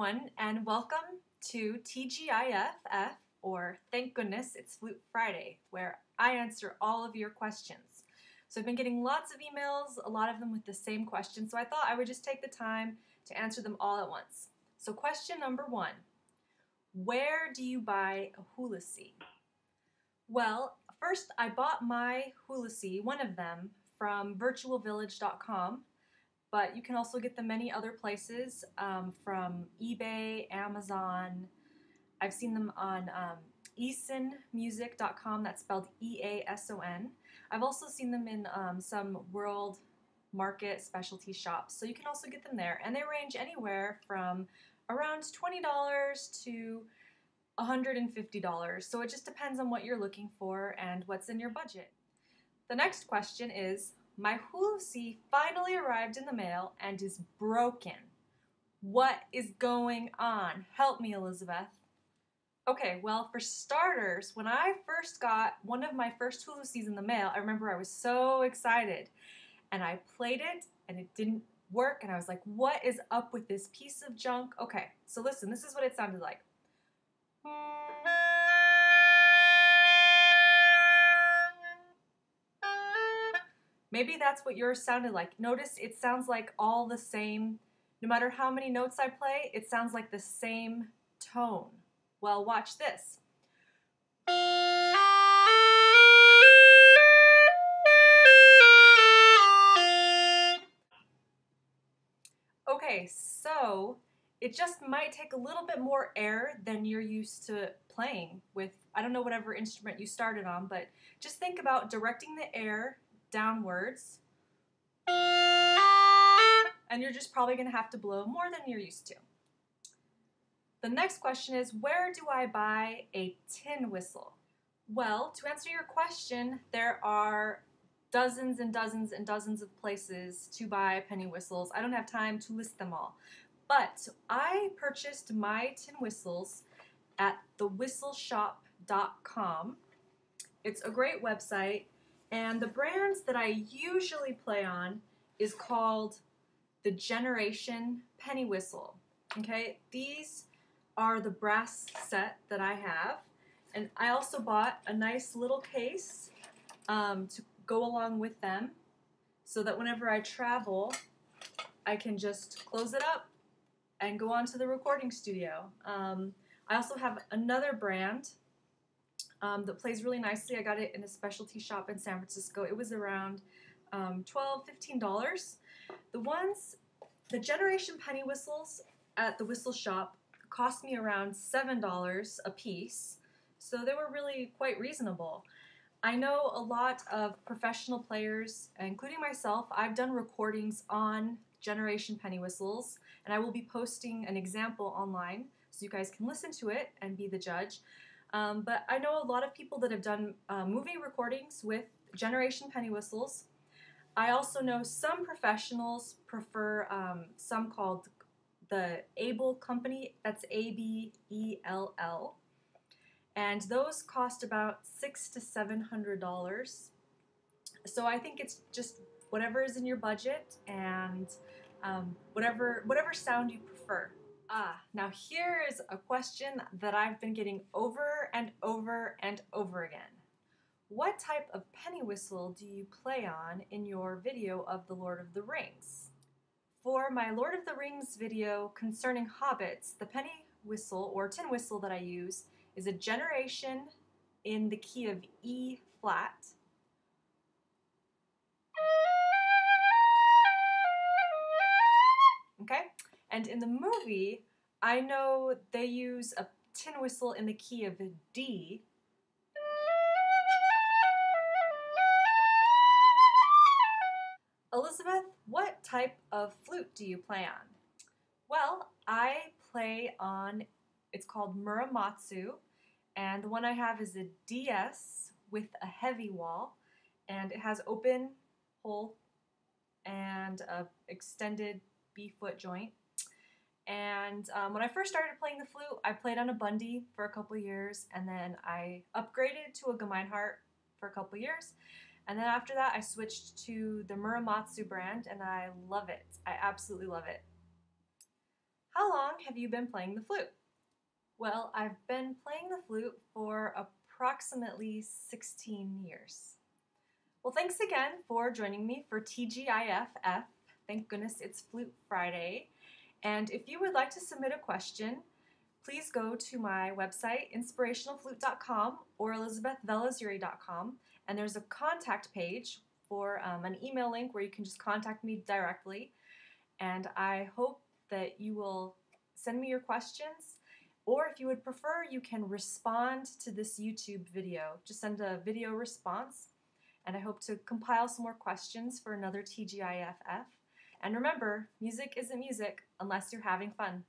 everyone, and welcome to TGIFF, or Thank Goodness It's Flute Friday, where I answer all of your questions. So I've been getting lots of emails, a lot of them with the same question, so I thought I would just take the time to answer them all at once. So question number 1, where do you buy a Hulusi? Well, first I bought my Hulusi, one of them, from virtualvillage.com. But you can also get them many other places, from eBay, Amazon. I've seen them on easonmusic.com, that's spelled E-A-S-O-N. I've also seen them in some world market specialty shops, so you can also get them there. And they range anywhere from around $20 to $150, so it just depends on what you're looking for and what's in your budget. The next question is, my Hulusi finally arrived in the mail and is broken. What is going on? Help me, Elizabeth. Okay, well, for starters, when I first got one of my first Hulusis in the mail, I remember I was so excited. And I played it, and it didn't work, and I was like, what is up with this piece of junk? Okay, so listen, this is what it sounded like. Maybe that's what yours sounded like. Notice it sounds like all the same. No matter how many notes I play, it sounds like the same tone. Well, watch this. Okay, so it just might take a little bit more air than you're used to playing with, I don't know, whatever instrument you started on, but just think about directing the air downwards, and you're just probably going to have to blow more than you're used to. The next question is, where do I buy a tin whistle? Well, to answer your question, there are dozens and dozens and dozens of places to buy penny whistles. I don't have time to list them all, but I purchased my tin whistles at thewhistleshop.com. It's a great website. And the brands that I usually play on is called the Generation Penny Whistle. Okay, these are the brass set that I have. And I also bought a nice little case to go along with them so that whenever I travel, I can just close it up and go on to the recording studio. I also have another brand that plays really nicely. I got it in a specialty shop in San Francisco. It was around $12, $15. The Generation Penny Whistles at the Whistle Shop cost me around $7 a piece, so they were really quite reasonable. I know a lot of professional players, including myself. I've done recordings on Generation Penny Whistles, and I will be posting an example online so you guys can listen to it and be the judge. But I know a lot of people that have done movie recordings with Generation Penny Whistles. I also know some professionals prefer some called the Able Company, that's A-B-E-L-L, and those cost about $600 to $700. So I think it's just whatever is in your budget and whatever sound you prefer. Now here is a question that I've been getting over and over and over again. What type of penny whistle do you play on in your video of The Lord of the Rings? For my Lord of the Rings video concerning hobbits, the penny whistle or tin whistle that I use is a Generation in the key of E flat. Okay? And in the movie, I know they use a tin whistle in the key of D. Elizabeth, what type of flute do you play on? Well, I play on, it's called Muramatsu, and the one I have is a DS with a heavy wall, and it has open hole and a extended B-foot joint. And when I first started playing the flute, I played on a Bundy for a couple years, and then I upgraded to a Gemeinhardt for a couple years. And then after that, I switched to the Muramatsu brand, and I love it. I absolutely love it. How long have you been playing the flute? Well, I've been playing the flute for approximately 16 years. Well, thanks again for joining me for TGIFF. Thank goodness it's Flute Friday. And if you would like to submit a question, please go to my website, inspirationalflute.com or elizabethvelezurie.com, and there's a contact page for an email link where you can just contact me directly. And I hope that you will send me your questions, or if you would prefer, you can respond to this YouTube video. Just send a video response, and I hope to compile some more questions for another TGIFF. And remember, music isn't music unless you're having fun.